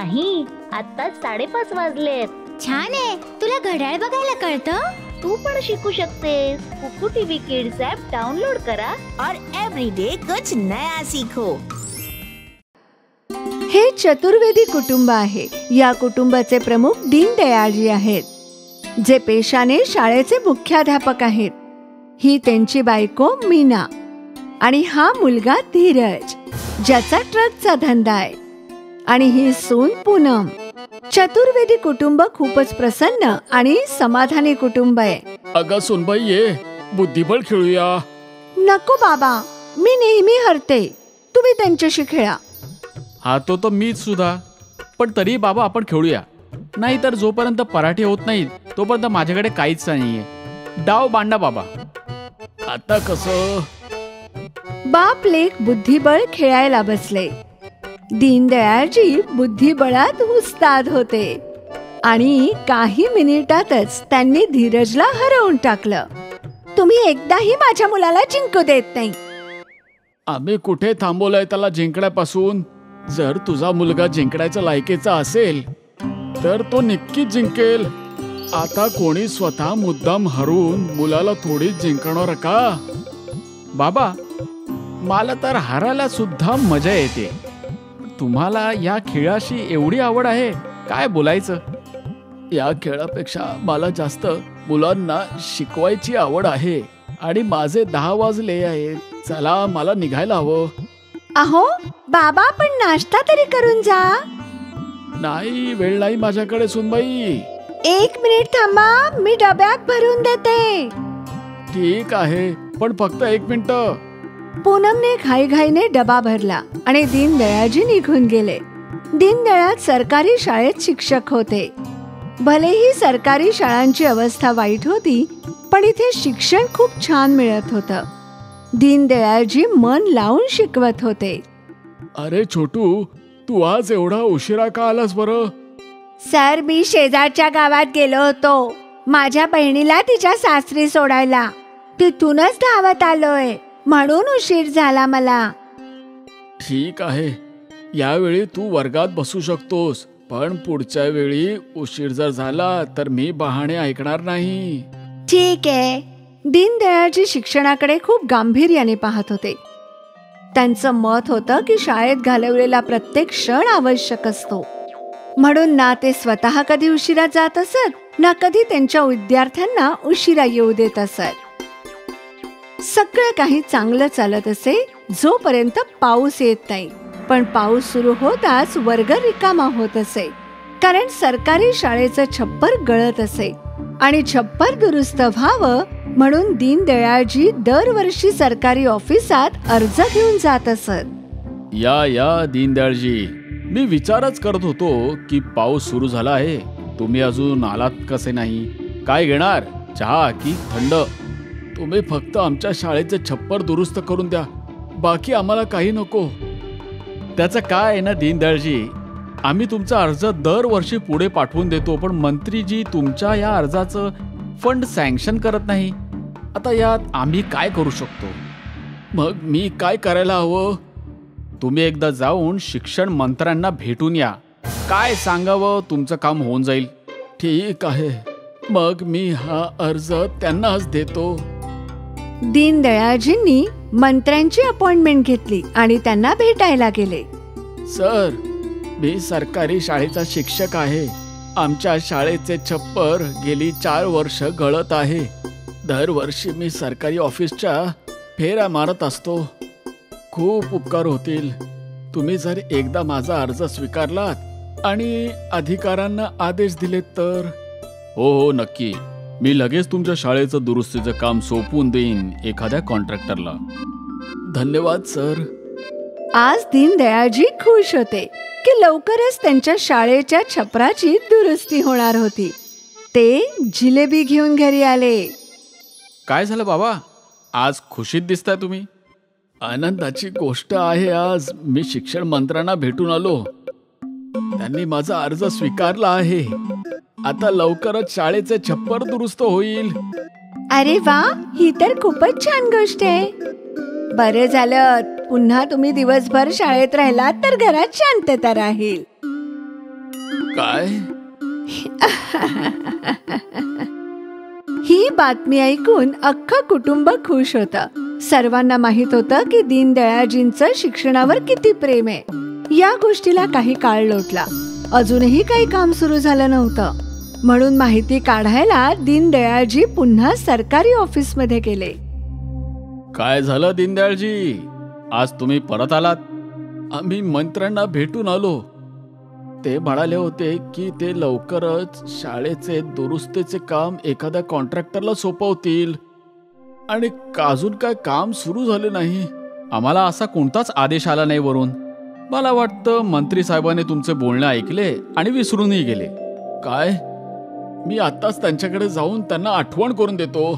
नाही, आता 5:30 वाजलेत. छान आहे. तुला घड्याळ बघायला कळतं? तू पण शिकू शकतेस. कुकू टीव्ही किड्स ऍप डाउनलोड करा और एवरीडे कुछ नया सीखो. हे चतुर्वेदी कुटुंब आहे. या कुटुंबाचे प्रमुख दीनदयाळजी आहेत, जे पेशाने शाळेचे मुख्याध्यापक आहेत. ही त्यांची बायको मीना आणि हा मुलगा धीरज, ज्याचा ट्रकचा धंदा आहे, आणि ही सून पूनम. चतुर्वेदी कुटुंब खूपच प्रसन्न आणि समाधानी कुटुंब आहे. अगं सोनबाई, ये बुद्धिबळ खेळूया. नको बाबा, मी नेहमी हरते. तुम्ही त्यांच्याशी खेळा. हा तो मीच सुद्धा, पण तरी बाबा आपण खेळूया. नाहीतर जोपर्यंत पराठे होत नाहीत तोपर्यंत माझ्याकडे काहीच नाहीये. डाव बांधा बाबा. आता कसं? बाप लेक बुद्धिबळ खेळायला बसले. दीनदयाळजी बुद्धिबळात उस्ताद होते आणि काही मिनिटातच त्यांनी धीरजला हरवून टाकलं. तुम्ही एकदाही माझ्या मुलाला जिंकू देत नाही. आम्ही कुठे थांबवलंय त्याला जिंकण्यापासून? जर तुझा मुलगा जिंकण्याचा लायकीचा असेल तर तो नक्कीच जिंकेल. आता कोणी स्वतः मुद्दाम हरून मुलाला थोडीच जिंकणार का? बाबा, मला तर हारायला सुद्धा मजा येते. तुम्हाला या खेळाशी एवढी आवड आहे, काय बोलायचं. या खेळापेक्षा मला जास्त मुलांना शिकवायची आवड आहे. आणि माझे 10 वाजले आहेत. चला, मला निघायला हवं. अहो बाबा, पण नाश्ता तरी करून जा. नाही, वेळ नाही माझ्याकडे सुनबाई. 1 मिनिट थांबा, मी डब्यात भरून देते. ठीक आहे, पण फक्त 1 मिनिट. पूनमने घाईघाईने डबा भरला आणि दीनदयाळजी निघून गेले. दीनदयाळ सरकारी शाळेत शिक्षक होते. भलेही सरकारी शाळांची अवस्था वाईट होती, पण इथे शिक्षण खूप छान मिळत होतं. दीनदयाळजी मन लावून शिकवत होते. अरे छोटू, तू आज एवढा उशिरा का आलास बरं? सर, मी शेजारच्या गावात गेलो होतो माझ्या बहिणीला तिच्या सासरी सोडायला. तिथूनच धावत आलोय, म्हणून उशीर झाला मला. ठीक आहे, यावेळी तू वर्गात बसू शकतोस, पण पुढच्या वेळी उशीर जर झाला तर मी बहाणे ऐकणार नाही. ठीक आहे. दीनदयाळजी शिक्षणाकडे खूप गांभीर्याने पाहत होते. त्यांचं मत होतं की शाळेत घालवलेला प्रत्येक क्षण आवश्यक असतो. म्हणून ना ते स्वतः कधी उशिरा जात असत, ना कधी त्यांच्या विद्यार्थ्यांना उशिरा येऊ देत असत. सगळं काही चांगलं चालत असे जोपर्यंत पाऊस येत नाही. पण पाऊस सुरू होताच वर्ग रिकामा होत असे, कारण सरकारी शाळेचं छप्पर गळत असे आणि छप्पर दुरुस्त व्हावं म्हणून दीनदयाळजी दरवर्षी सरकारी ऑफिसात अर्ज घेऊन जात असत. या दीनदयाळजी, मी विचारच करत होतो की पाऊस सुरू झाला आहे, तुम्ही अजून आलात कसे नाही. काय घेणार, चहा की थंड? तुम्ही फक्त आमच्या शाळेचे छप्पर दुरुस्त करून द्या, बाकी आम्हाला काही नको. त्याचं काय आहे ना दीनदयाळजी, आम्ही तुमचा अर्ज दरवर्षी पुढे पाठवून देतो, पण मंत्रीजी तुमच्या या अर्जाचं फंड सँक्शन करत नाही. आता यात आम्ही काय करू शकतो? मग मी काय करायला हवं? तुम्ही एकदा जाऊन शिक्षण मंत्र्यांना भेटून या. काय सांगावं, तुमचं काम होऊन जाईल. ठीक आहे, मग मी हा अर्ज त्यांनाच देतो. दीनदयाळजींनी मंत्र्यांची अपॉइंटमेंट घेतली आणि त्यांना भेटायला गेले. सर, मी सरकारी शाळेचा शिक्षक आहे. आमच्या शाळेचे छप्पर गेली 4 वर्ष गळत आहे. दरवर्षी मी सरकारी ऑफिसच्या फेऱ्या मारत असतो. खूप उपकार होतील तुम्ही जर एकदा माझा अर्ज स्वीकारलात आणि अधिकाऱ्यांना आदेश दिलेत तर. हो, नक्की. मी लगेच तुमच्या शाळेचं दुरुस्तीचं काम सोपवून देईन एखाद्या कॉन्ट्रॅक्टरला. धन्यवाद सर. आज दीनदयाळजी खुश होते की लवकरच त्यांच्या शाळेच्या छपराची दुरुस्ती होणार होती. ते जिलेबी घेऊन घरी आले. काय झालं बाबा, आज खुशीत दिसताय तुम्ही? आनंदाची गोष्ट आहे. आज मी शिक्षण मंत्र्यांना भेटून आलो. त्यांनी माझा अर्ज स्वीकारला आहे. आता लवकरच शाळेचे छप्पर दुरुस्त होईल. अरे वा, ही तर खूपच छान गोष्ट आहे. बरे झालं, पुन्हा तुम्ही दिवसभर शाळेत राहिलात तर घरात शांतता राहील. काय? ही बातमी ऐकून अख्खं कुटुंब खुश होतं. सर्वांना माहित होतं की दीनदयाळजींचं शिक्षणावर किती प्रेम आहे. या गोष्टीला काही काळ लोटला. अजूनही काही काम सुरू झालं नव्हतं. म्हणून माहिती काढायला दीनदयाळजी पुन्हा सरकारी ऑफिसमध्ये गेले. काय झालं दीनदयाळजी? आज तुम्ही परत आलात? आम्ही मंत्र्यांना भेटून आलो. ते म्हणाले होते की ते लवकरच शाळेचे दुरुस्तीचे काम एखाद्या कॉन्ट्रॅक्टरला सोपवतील आणि अजून काय काम सुरू झाले नाही. आम्हाला असा कोणताच आदेश आला नाही वरून. मला वाटतं मंत्री साहेबांनी तुमचे बोलणे ऐकले आणि विसरूनही गेले. काय? मी आत्ताच त्यांच्याकडे जाऊन त्यांना आठवण करून देतो.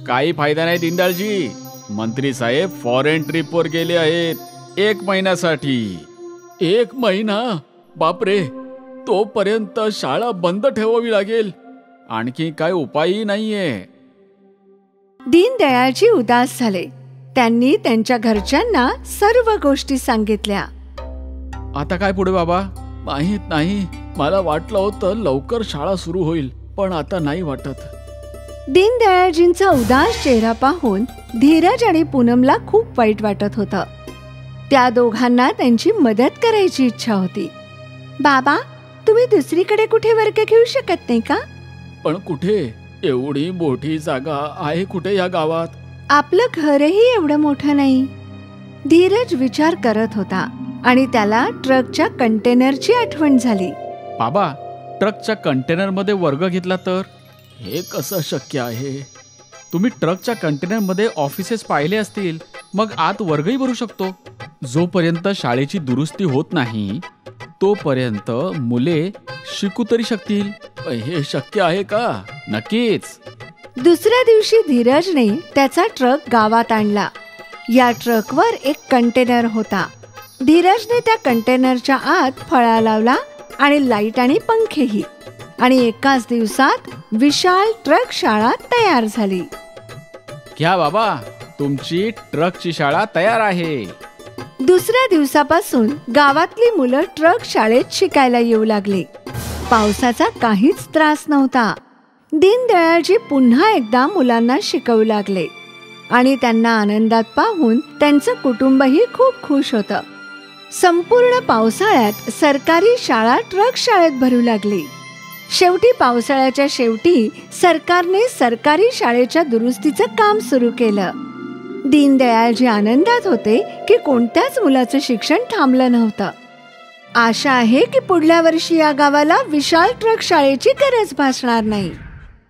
काही फायदा नाही दीनदयाळजी. मंत्री साहेब फॉरेन ट्रिपवर गेले आहेत 1 महिन्यासाठी. 1 महिना? बापरे, तोपर्यंत शाळा बंद ठेवावी लागेल. आणखी काय उपायही नाहीये. दीनदयाळजी उदास झाले. त्यांनी त्यांच्या घरच्यांना सर्व गोष्टी सांगितल्या. आता काय पुढे बाबा? माहित नाही. मला वाटलं होतं लवकर शाळा सुरू होईल, पण आता नाही वाटत. दीनदयाळजींचा उदास चेहरा पाहून धीरज आणि पूनमला खूप वाईट वाटत होतं. त्या दोघांना त्यांची मदत करायची इच्छा होती. बाबा, तुम्ही दुसरीकडे कुठे वर्ग घेऊ शकत नाही का? पण कुठे? एवढी मोठी जागा आहे कुठे या गावात? आपलं घरही एवढं मोठं नाही. धीरज विचार करत होता आणि त्याला ट्रकच्या कंटेनरची आठवण झाली. बाबा, ट्रकच्या कंटेनरमध्ये वर्ग घेतला तर? हे कसं शक्य आहे? तुम्ही ट्रकच्या कंटेनरमध्ये ऑफिसेस पाहिले असतील, मग आत वर्गही भरू शकतो. जोपर्यंत शाळेची दुरुस्ती होत नाही तोपर्यंत मुले शिकू तरी शकतील. हे शक्य आहे का? नक्कीच. दुसऱ्या दिवशी धीरजने त्याचा ट्रक गावात आणला. या ट्रकवर एक कंटेनर होता. धीरजने त्या कंटेनरच्या आत फळा लावला आणि लाईट आणि पंखेही, आणि एकाच दिवसात विशाल ट्रक शाळा तयार झाली. घ्या बाबा, तुमची ट्रकची शाळा तयार आहे. दुसऱ्या दिवसापासून गावातली मुलं ट्रक शाळेत शिकायला येऊ लागली. पावसाचा काहीच त्रास नव्हता. दीनदयाळजी पुन्हा एकदा मुलांना शिकवू लागले आणि त्यांना आनंदात पाहून त्यांचं कुटुंबही खूप खुश होतं. संपूर्ण पावसाळ्यात सरकारी शाळा ट्रक शाळेत भरू लागली. शेवटी पावसाळ्याच्या शेवटी सरकारने सरकारी शाळेच्या दुरुस्तीचं काम सुरू केलं. दीनदयाळजी आनंदात होते की कोणत्याच मुलाचं शिक्षण थांबलं नव्हतं. आशा आहे की पुढल्या वर्षी या गावाला विशाल ट्रक शाळेची गरज भासणार नाही.